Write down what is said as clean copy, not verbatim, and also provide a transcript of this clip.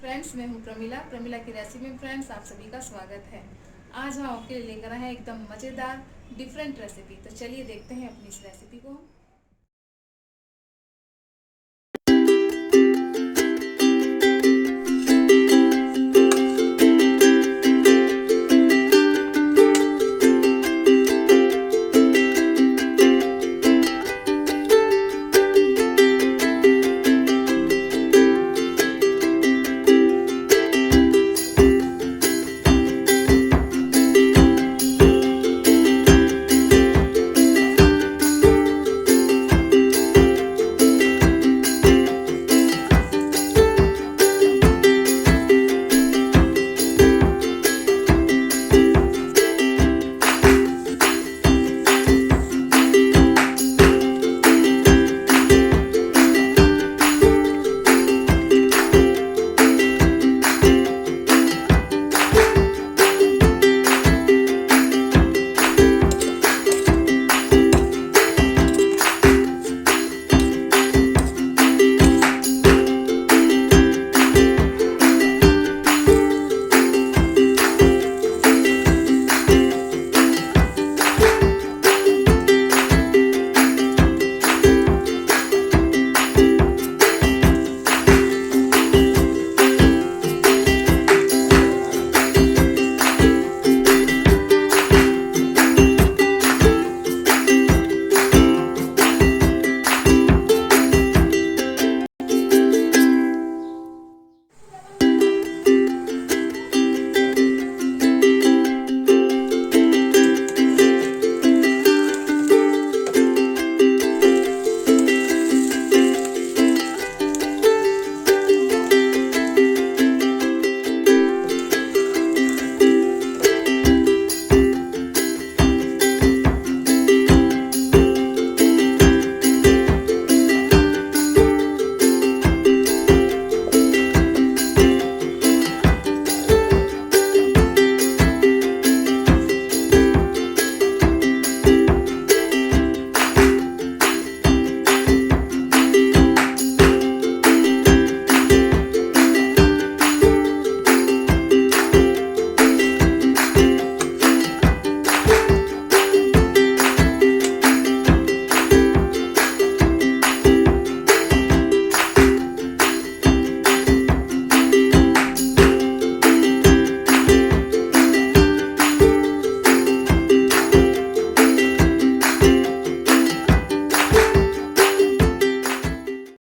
Friends, मैं हूं प्रमिला की recipe में फ्रेंड्स आप सभी का स्वागत है। आज हम आपके लिए लेकर आए हैं एकदम मज़ेदार डिफरेंट रेसिपी। तो चलिए देखते हैं अपनी इस रेसिपी को।